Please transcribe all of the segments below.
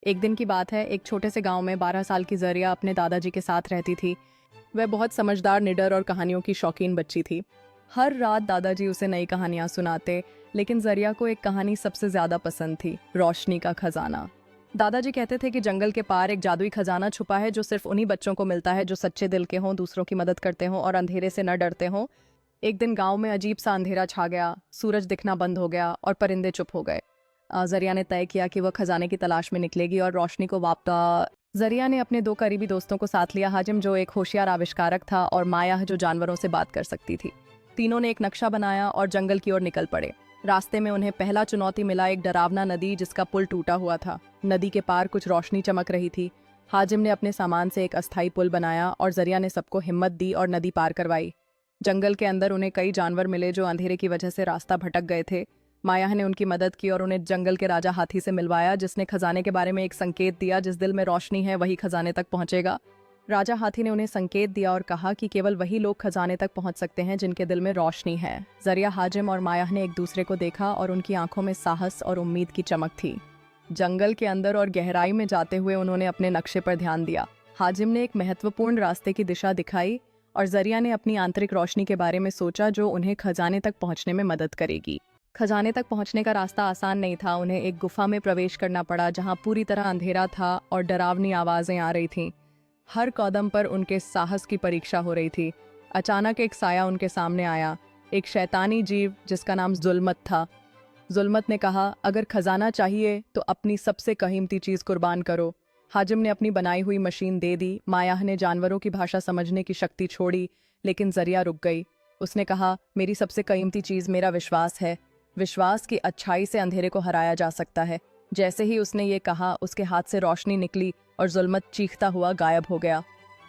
एक दिन की बात है, एक छोटे से गांव में 12 साल की जरिया अपने दादाजी के साथ रहती थी। वह बहुत समझदार, निडर और कहानियों की शौकीन बच्ची थी। हर रात दादाजी उसे नई कहानियां सुनाते, लेकिन जरिया को एक कहानी सबसे ज्यादा पसंद थी, रोशनी का खजाना। दादाजी कहते थे कि जंगल के पार एक जादुई खजाना छुपा है जो सिर्फ उन्हीं बच्चों को मिलता है जो सच्चे दिल के हों, दूसरों की मदद करते हों और अंधेरे से न डरते हों। एक दिन गांव में अजीब सा अंधेरा छा गया, सूरज दिखना बंद हो गया और परिंदे चुप हो गए। जरिया ने तय किया कि वह खजाने की तलाश में निकलेगी और रोशनी को वापस। जरिया ने अपने दो करीबी दोस्तों को साथ लिया, हाजिम जो एक होशियार आविष्कारक था और माया जो जानवरों से बात कर सकती थी। तीनों ने एक नक्शा बनाया और जंगल की ओर निकल पड़े। रास्ते में उन्हें पहला चुनौती मिला, एक डरावना नदी जिसका पुल टूटा हुआ था। नदी के पार कुछ रोशनी चमक रही थी। हाजिम ने अपने सामान से एक अस्थायी पुल बनाया और जरिया ने सबको हिम्मत दी और नदी पार करवाई। जंगल के अंदर उन्हें कई जानवर मिले जो अंधेरे की वजह से रास्ता भटक गए थे। माया ने उनकी मदद की और उन्हें जंगल के राजा हाथी से मिलवाया, जिसने खजाने के बारे में एक संकेत दिया, जिस दिल में रोशनी है वही खजाने तक पहुंचेगा। राजा हाथी ने उन्हें संकेत दिया और कहा कि केवल वही लोग खजाने तक पहुंच सकते हैं जिनके दिल में रोशनी है। जरिया, हाजिम और माया ने एक दूसरे को देखा और उनकी आंखों में साहस और उम्मीद की चमक थी। जंगल के अंदर और गहराई में जाते हुए उन्होंने अपने नक्शे पर ध्यान दिया। हाजिम ने एक महत्वपूर्ण रास्ते की दिशा दिखाई और जरिया ने अपनी आंतरिक रोशनी के बारे में सोचा जो उन्हें खजाने तक पहुंचने में मदद करेगी। खजाने तक पहुंचने का रास्ता आसान नहीं था। उन्हें एक गुफा में प्रवेश करना पड़ा जहां पूरी तरह अंधेरा था और डरावनी आवाजें आ रही थीं। हर कदम पर उनके साहस की परीक्षा हो रही थी। अचानक एक साया उनके सामने आया, एक शैतानी जीव जिसका नाम जुल्मत था। जुल्मत ने कहा, अगर खजाना चाहिए तो अपनी सबसे कीमती चीज कुर्बान करो। हाजिम ने अपनी बनाई हुई मशीन दे दी। माया ने जानवरों की भाषा समझने की शक्ति छोड़ी, लेकिन जरिया रुक गई। उसने कहा, मेरी सबसे कीमती चीज मेरा विश्वास है। विश्वास की अच्छाई से अंधेरे को हराया जा सकता है। जैसे ही उसने ये कहा, उसके हाथ से रोशनी निकली और जुल्मत चीखता हुआ गायब हो गया।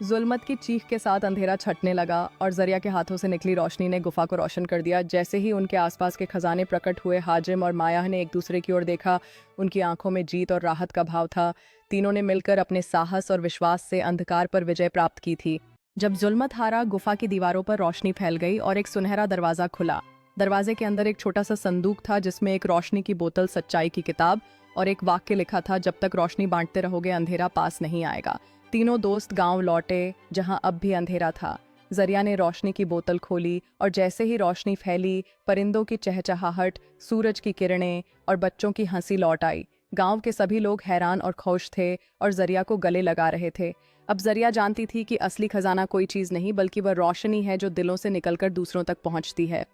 जुल्मत की चीख के साथ अंधेरा छटने लगा और जरिया के हाथों से निकली रोशनी ने गुफा को रोशन कर दिया। जैसे ही उनके आसपास के खजाने प्रकट हुए, हाजिम और माया ने एक दूसरे की ओर देखा। उनकी आंखों में जीत और राहत का भाव था। तीनों ने मिलकर अपने साहस और विश्वास से अंधकार पर विजय प्राप्त की थी। जब जुल्मत हारा, गुफा की दीवारों पर रोशनी फैल गई और एक सुनहरा दरवाजा खुला। दरवाजे के अंदर एक छोटा सा संदूक था जिसमें एक रोशनी की बोतल, सच्चाई की किताब और एक वाक्य लिखा था, जब तक रोशनी बांटते रहोगे अंधेरा पास नहीं आएगा। तीनों दोस्त गांव लौटे जहां अब भी अंधेरा था। जरिया ने रोशनी की बोतल खोली और जैसे ही रोशनी फैली, परिंदों की चहचहाहट, सूरज की किरणें और बच्चों की हंसी लौट आई। गांव के सभी लोग हैरान और खुश थे और जरिया को गले लगा रहे थे। अब जरिया जानती थी कि असली खजाना कोई चीज नहीं बल्कि वह रोशनी है जो दिलों से निकलकर दूसरों तक पहुंचती है।